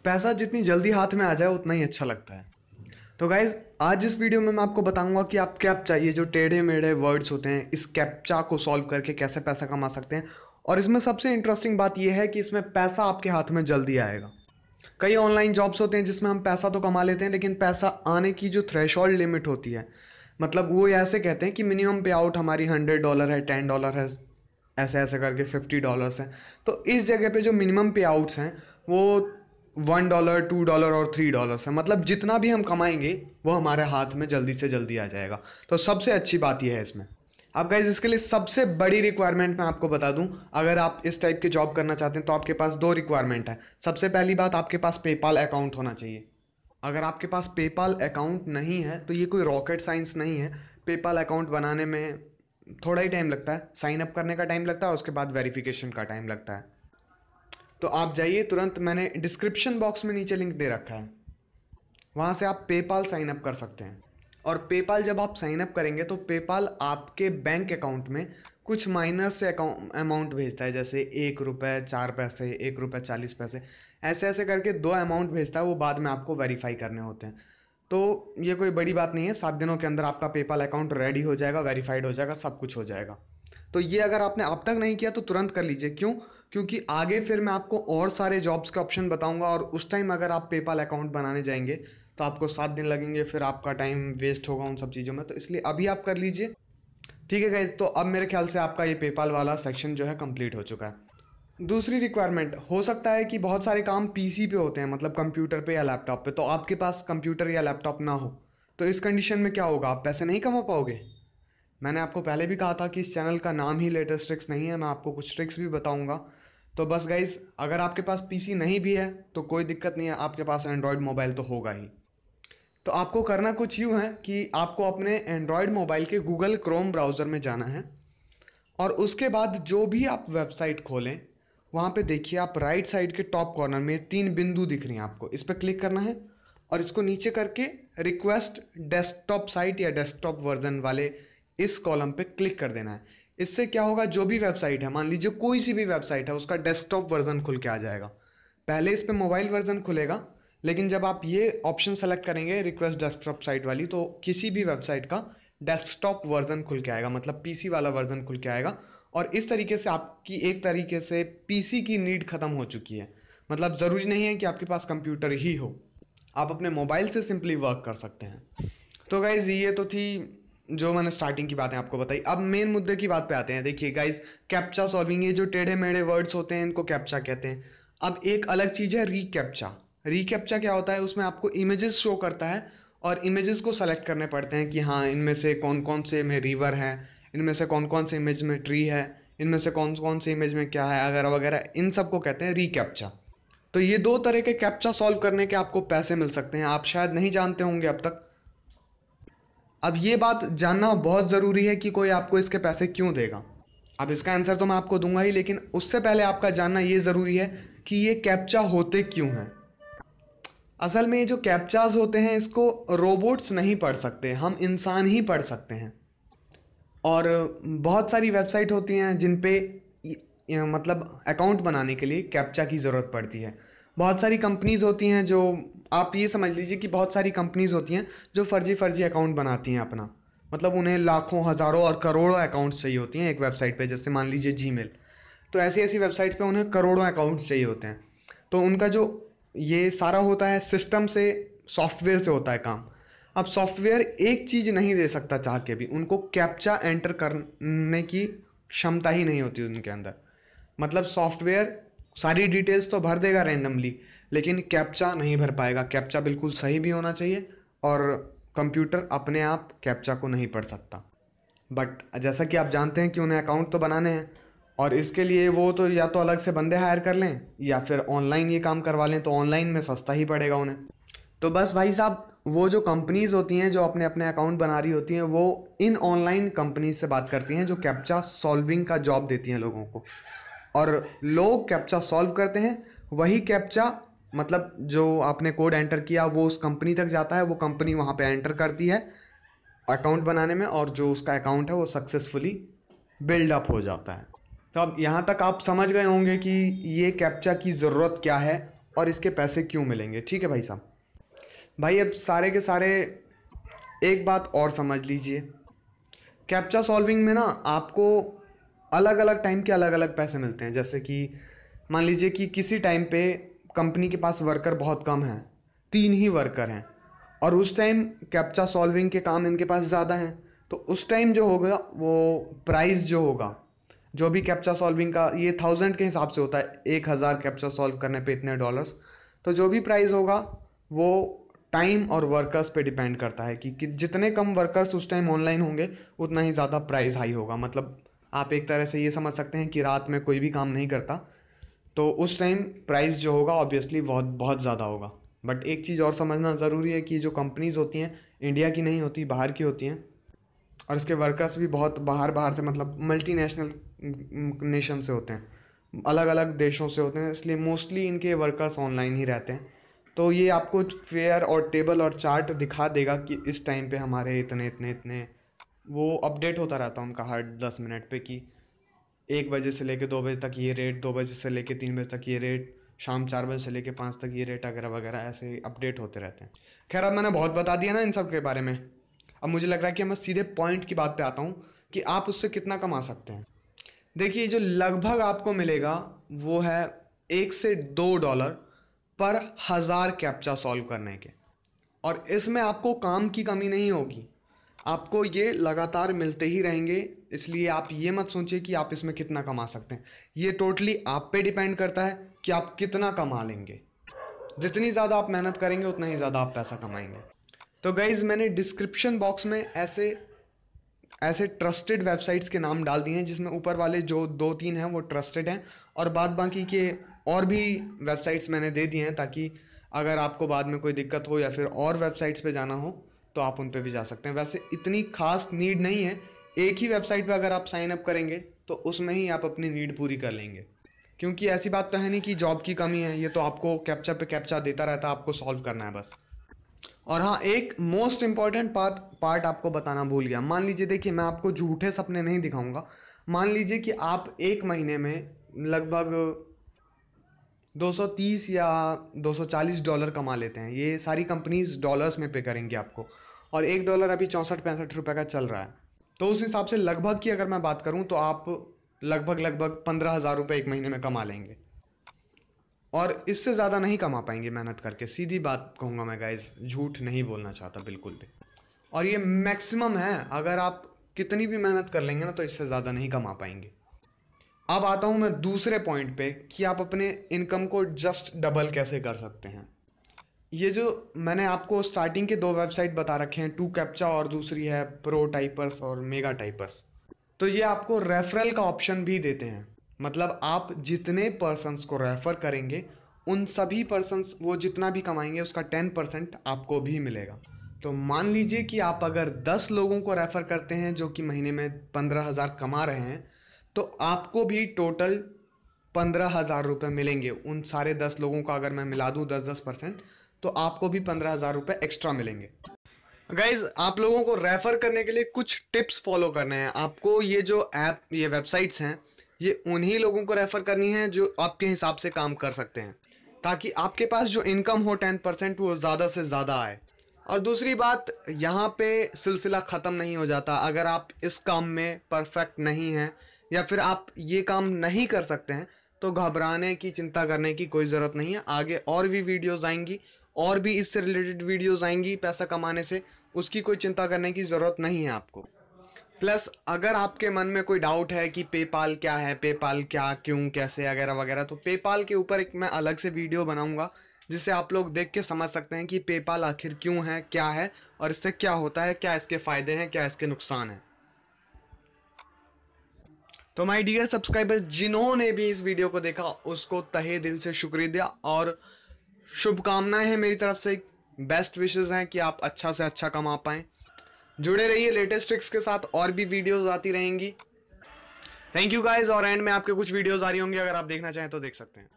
पैसा जितनी जल्दी हाथ में आ जाए उतना ही अच्छा लगता है। तो गाइज आज इस वीडियो में मैं आपको बताऊंगा कि आप कैप्चा, ये जो टेढ़े मेढ़े वर्ड्स होते हैं, इस कैप्चा को सॉल्व करके कैसे पैसा कमा सकते हैं। और इसमें सबसे इंटरेस्टिंग बात यह है कि इसमें पैसा आपके हाथ में जल्दी आएगा। कई ऑनलाइन जॉब्स होते हैं जिसमें हम पैसा तो कमा लेते हैं, लेकिन पैसा आने की जो थ्रेशोल्ड लिमिट होती है, मतलब वो ऐसे कहते हैं कि मिनिमम पे आउट हमारी $100 है, $10 है, ऐसे ऐसे करके $50 है। तो इस जगह पे जो मिनिमम पे आउट्स हैं वो $1, $2 और $3 है। मतलब जितना भी हम कमाएंगे वो हमारे हाथ में जल्दी से जल्दी आ जाएगा। तो सबसे अच्छी बात यह है इसमें। अब गाइज इसके लिए सबसे बड़ी रिक्वायरमेंट मैं आपको बता दूं, अगर आप इस टाइप की जॉब करना चाहते हैं तो आपके पास 2 रिक्वायरमेंट है। सबसे पहली बात, आपके पास पेपाल अकाउंट होना चाहिए। अगर आपके पास पेपाल अकाउंट नहीं है तो ये कोई रॉकेट साइंस नहीं है। पेपाल अकाउंट बनाने में थोड़ा ही टाइम लगता है, साइन अप करने का टाइम लगता है, उसके बाद वेरिफिकेशन का टाइम लगता है। तो आप जाइए तुरंत, मैंने डिस्क्रिप्शन बॉक्स में नीचे लिंक दे रखा है, वहाँ से आप पेपाल साइन अप कर सकते हैं। और पेपाल जब आप साइन अप करेंगे तो पेपाल आपके बैंक अकाउंट में कुछ माइनर से अमाउंट भेजता है, जैसे ₹1 4 पैसे, ₹1 40 पैसे, ऐसे ऐसे करके 2 अमाउंट भेजता है। वो बाद में आपको वेरीफाई करने होते हैं। तो ये कोई बड़ी बात नहीं है, 7 दिनों के अंदर आपका पेपाल अकाउंट रेडी हो जाएगा, वेरीफाइड हो जाएगा, सब कुछ हो जाएगा। तो ये अगर आपने अब तक नहीं किया तो तुरंत कर लीजिए। क्यों? क्योंकि आगे फिर मैं आपको और सारे जॉब्स के ऑप्शन बताऊंगा, और उस टाइम अगर आप पेपाल अकाउंट बनाने जाएंगे तो आपको 7 दिन लगेंगे, फिर आपका टाइम वेस्ट होगा उन सब चीज़ों में। तो इसलिए अभी आप कर लीजिए, ठीक है गाइज। तो अब मेरे ख्याल से आपका ये पेपाल वाला सेक्शन जो है कंप्लीट हो चुका है। दूसरी रिक्वायरमेंट, हो सकता है कि बहुत सारे काम पीसी पे होते हैं, मतलब कंप्यूटर पे या लैपटॉप पे, तो आपके पास कंप्यूटर या लैपटॉप ना हो। तो इस कंडीशन में क्या होगा, आप पैसे नहीं कमा पाओगे। मैंने आपको पहले भी कहा था कि इस चैनल का नाम ही लेटेस्ट ट्रिक्स नहीं है, मैं आपको कुछ ट्रिक्स भी बताऊंगा। तो बस गाइज, अगर आपके पास पीसी नहीं भी है तो कोई दिक्कत नहीं है, आपके पास एंड्रॉयड मोबाइल तो होगा ही। तो आपको करना कुछ यूँ है कि आपको अपने एंड्रॉयड मोबाइल के गूगल क्रोम ब्राउज़र में जाना है, और उसके बाद जो भी आप वेबसाइट खोलें वहाँ पे देखिए, आप राइट साइड के टॉप कॉर्नर में 3 बिंदु दिख रही हैं, आपको इस पर क्लिक करना है और इसको नीचे करके रिक्वेस्ट डेस्कटॉप साइट या डेस्कटॉप वर्जन वाले इस कॉलम पे क्लिक कर देना है। इससे क्या होगा, जो भी वेबसाइट है, मान लीजिए कोई सी भी वेबसाइट है, उसका डेस्कटॉप वर्जन खुल के आ जाएगा। पहले इस पे मोबाइल वर्जन खुलेगा, लेकिन जब आप ये ऑप्शन सेलेक्ट करेंगे रिक्वेस्ट डेस्कटॉप साइट वाली, तो किसी भी वेबसाइट का डेस्कटॉप वर्जन खुल के आएगा, मतलब पीसी वाला वर्जन खुल के आएगा। और इस तरीके से आपकी एक तरीके से पीसी की नीड ख़त्म हो चुकी है। मतलब ज़रूरी नहीं है कि आपके पास कंप्यूटर ही हो, आप अपने मोबाइल से सिंपली वर्क कर सकते हैं। तो गाइज़ ये तो थी जो मैंने स्टार्टिंग की बातें आपको बताई। अब मेन मुद्दे की बात पे आते हैं। देखिए गाइज़, कैप्चा सॉल्विंग, ये जो टेढ़े मेढ़े वर्ड्स होते हैं इनको कैप्चा कहते हैं। अब एक अलग चीज़ है रीकैप्चा। रीकैप्चा क्या होता है, उसमें आपको इमेजेस शो करता है और इमेजेस को सेलेक्ट करने पड़ते हैं कि हाँ, इनमें से कौन कौन से में रिवर है, इनमें से कौन कौन से इमेज में ट्री है, इनमें से कौन कौन से इमेज में क्या है, वगैरह वगैरह। इन सब को कहते हैं रीकैप्चा। तो ये 2 तरह के कैप्चा सॉल्व करने के आपको पैसे मिल सकते हैं, आप शायद नहीं जानते होंगे अब तक। अब ये बात जानना बहुत ज़रूरी है कि कोई आपको इसके पैसे क्यों देगा। अब इसका आंसर तो मैं आपको दूंगा ही, लेकिन उससे पहले आपका जानना ये ज़रूरी है कि ये कैप्चा होते क्यों हैं। असल में ये जो कैप्चाज होते हैं इसको रोबोट्स नहीं पढ़ सकते, हम इंसान ही पढ़ सकते हैं। और बहुत सारी वेबसाइट होती हैं जिन पे मतलब अकाउंट बनाने के लिए कैप्चा की ज़रूरत पड़ती है। बहुत सारी कंपनीज़ होती हैं जो, आप ये समझ लीजिए कि बहुत सारी कंपनीज़ होती हैं जो फर्जी अकाउंट बनाती हैं अपना। मतलब उन्हें लाखों, हज़ारों और करोड़ों अकाउंट्स चाहिए होती हैं एक वेबसाइट पे, जैसे मान लीजिए जीमेल। तो ऐसी ऐसी वेबसाइट्स पे उन्हें करोड़ों अकाउंट्स चाहिए होते हैं। तो उनका जो ये सारा होता है सिस्टम से, सॉफ्टवेयर से होता है काम। अब सॉफ्टवेयर एक चीज़ नहीं दे सकता चाह के भी, उनको कैप्चा एंटर करने की क्षमता ही नहीं होती उनके अंदर। मतलब सॉफ्टवेयर सारी डिटेल्स तो भर देगा रैंडमली, लेकिन कैप्चा नहीं भर पाएगा। कैप्चा बिल्कुल सही भी होना चाहिए, और कंप्यूटर अपने आप कैप्चा को नहीं पढ़ सकता। बट जैसा कि आप जानते हैं कि उन्हें अकाउंट तो बनाने हैं, और इसके लिए वो तो या तो अलग से बंदे हायर कर लें या फिर ऑनलाइन ये काम करवा लें, तो ऑनलाइन में सस्ता ही पड़ेगा उन्हें। तो बस भाई साहब, वो जो कंपनीज़ होती हैं जो अपने अपने अकाउंट बना रही होती हैं, वो इन ऑनलाइन कंपनीज से बात करती हैं जो कैप्चा सॉल्विंग का जॉब देती हैं लोगों को। और लोग कैप्चा सॉल्व करते हैं, वही कैप्चा मतलब जो आपने कोड एंटर किया वो उस कंपनी तक जाता है, वो कंपनी वहाँ पे एंटर करती है अकाउंट बनाने में, और जो उसका अकाउंट है वो सक्सेसफुली बिल्डअप हो जाता है। तो अब यहाँ तक आप समझ गए होंगे कि ये कैप्चा की ज़रूरत क्या है और इसके पैसे क्यों मिलेंगे। ठीक है भाई साहब। भाई अब सारे के सारे एक बात और समझ लीजिए, कैप्चा सॉल्विंग में ना आपको अलग अलग टाइम के अलग अलग पैसे मिलते हैं। जैसे कि मान लीजिए कि किसी टाइम पे कंपनी के पास वर्कर बहुत कम हैं, 3 ही वर्कर हैं, और उस टाइम कैप्चा सॉल्विंग के काम इनके पास ज़्यादा हैं, तो उस टाइम जो होगा वो प्राइस जो होगा, जो भी कैप्चा सॉल्विंग का, ये 1000 के हिसाब से होता है, 1000 कैप्चा सॉल्व करने पे इतने डॉलर्स, तो जो भी प्राइस होगा वो टाइम और वर्कर्स पे डिपेंड करता है कि जितने कम वर्कर्स उस टाइम ऑनलाइन होंगे उतना ही ज़्यादा प्राइस हाई होगा। मतलब आप एक तरह से ये समझ सकते हैं कि रात में कोई भी काम नहीं करता तो उस टाइम प्राइस जो होगा ऑब्वियसली बहुत बहुत ज़्यादा होगा। बट एक चीज़ और समझना ज़रूरी है कि जो कंपनीज़ होती हैं इंडिया की नहीं होती, बाहर की होती हैं, और इसके वर्कर्स भी बहुत बाहर से, मतलब मल्टीनेशनल नेशन से होते हैं, अलग अलग देशों से होते हैं, इसलिए मोस्टली इनके वर्कर्स ऑनलाइन ही रहते हैं। तो ये आपको फेयर और टेबल और चार्ट दिखा देगा कि इस टाइम पे हमारे इतने इतने इतने, वो अपडेट होता रहता है उनका हर 10 मिनट पे कि 1 बजे से लेके 2 बजे तक ये रेट, 2 बजे से लेके 3 बजे तक ये रेट, शाम 4 बजे से लेके 5 तक ये रेट वगैरह वगैरह, ऐसे अपडेट होते रहते हैं। खैर अब मैंने बहुत बता दिया ना इन सब के बारे में, अब मुझे लग रहा है कि मैं सीधे पॉइंट की बात पे आता हूँ कि आप उससे कितना कमा सकते हैं। देखिए जो लगभग आपको मिलेगा वो है $1 से $2 पर 1000 कैप्चा सॉल्व करने के, और इसमें आपको काम की कमी नहीं होगी, आपको ये लगातार मिलते ही रहेंगे। इसलिए आप ये मत सोचिए कि आप इसमें कितना कमा सकते हैं, ये टोटली आप पे डिपेंड करता है कि आप कितना कमा लेंगे। जितनी ज़्यादा आप मेहनत करेंगे उतना ही ज़्यादा आप पैसा कमाएंगे। तो गाइज़ मैंने डिस्क्रिप्शन बॉक्स में ऐसे ट्रस्टेड वेबसाइट्स के नाम डाल दिए हैं जिसमें ऊपर वाले जो 2-3 हैं वो ट्रस्टेड हैं, और बाद बाकी के और भी वेबसाइट्स मैंने दे दिए हैं ताकि अगर आपको बाद में कोई दिक्कत हो या फिर और वेबसाइट्स पे जाना हो तो आप उन पे भी जा सकते हैं। वैसे इतनी खास नीड नहीं है, एक ही वेबसाइट पे अगर आप साइन अप करेंगे तो उसमें ही आप अपनी नीड पूरी कर लेंगे, क्योंकि ऐसी बात तो है नहीं कि जॉब की कमी है, ये तो आपको कैप्चा पे कैप्चा देता रहता है, आपको सॉल्व करना है बस। और हाँ, एक मोस्ट इम्पॉर्टेंट पार्ट आपको बताना भूल गया। मान लीजिए, देखिए मैं आपको झूठे सपने नहीं दिखाऊंगा, मान लीजिए कि आप एक महीने में लगभग 230 या $240 कमा लेते हैं। ये सारी कंपनीज डॉलर्स में पे करेंगी आपको, और $1 अभी 64-65 रुपये का चल रहा है, तो उस हिसाब से लगभग की अगर मैं बात करूं तो आप लगभग 15,000 रुपये एक महीने में कमा लेंगे, और इससे ज़्यादा नहीं कमा पाएंगे मेहनत करके। सीधी बात कहूँगा मैं गाइस, झूठ नहीं बोलना चाहता बिल्कुल भी, और ये मैक्सिमम है। अगर आप कितनी भी मेहनत कर लेंगे ना तो इससे ज़्यादा नहीं कमा पाएंगे। अब आता हूँ मैं दूसरे पॉइंट पे कि आप अपने इनकम को जस्ट डबल कैसे कर सकते हैं। ये जो मैंने आपको स्टार्टिंग के 2 वेबसाइट बता रखे हैं, 2 कैप्चा और दूसरी है प्रो टाइपर्स और मेगा टाइपर्स, तो ये आपको रेफरल का ऑप्शन भी देते हैं। मतलब आप जितने पर्सन्स को रेफ़र करेंगे उन सभी पर्सन्स, वो जितना भी कमाएंगे उसका 10% आपको भी मिलेगा। तो मान लीजिए कि आप अगर 10 लोगों को रेफ़र करते हैं जो कि महीने में 15,000 कमा रहे हैं, तो आपको भी टोटल 15,000 रुपये मिलेंगे। उन सारे 10 लोगों का अगर मैं मिला दूँ 10% तो आपको भी 15,000 रुपये एक्स्ट्रा मिलेंगे। गाइज आप लोगों को रेफ़र करने के लिए कुछ टिप्स फॉलो करने हैं। आपको ये जो ऐप, ये वेबसाइट्स हैं, ये उन्हीं लोगों को रेफ़र करनी है जो आपके हिसाब से काम कर सकते हैं, ताकि आपके पास जो इनकम हो 10% वो ज़्यादा से ज़्यादा आए। और दूसरी बात, यहाँ पे सिलसिला ख़त्म नहीं हो जाता। अगर आप इस काम में परफेक्ट नहीं हैं या फिर आप ये काम नहीं कर सकते हैं तो घबराने की, चिंता करने की कोई ज़रूरत नहीं है। आगे और भी वीडियोस आएंगी, और भी इससे रिलेटेड वीडियोस आएंगी पैसा कमाने से, उसकी कोई चिंता करने की ज़रूरत नहीं है आपको। प्लस अगर आपके मन में कोई डाउट है कि पेपाल क्या है, पेपाल क्या, क्यों, कैसे वगैरह वगैरह, तो पेपाल के ऊपर एक मैं अलग से वीडियो बनाऊंगा जिससे आप लोग देख के समझ सकते हैं कि पेपाल आखिर क्यों है, क्या है, और इससे क्या होता है, क्या इसके फ़ायदे हैं, क्या इसके नुकसान हैं। तो माय डियर सब्सक्राइबर, जिन्होंने भी इस वीडियो को देखा उसको तहे दिल से शुक्रिया और शुभकामनाएं हैं मेरी तरफ से। बेस्ट विशेस हैं कि आप अच्छा से अच्छा कमा पाएँ। जुड़े रहिए लेटेस्ट ट्रिक्स के साथ, और भी वीडियोस आती रहेंगी। Thank you guys. और एंड में आपके कुछ वीडियोस आ रही होंगी, अगर आप देखना चाहें तो देख सकते हैं।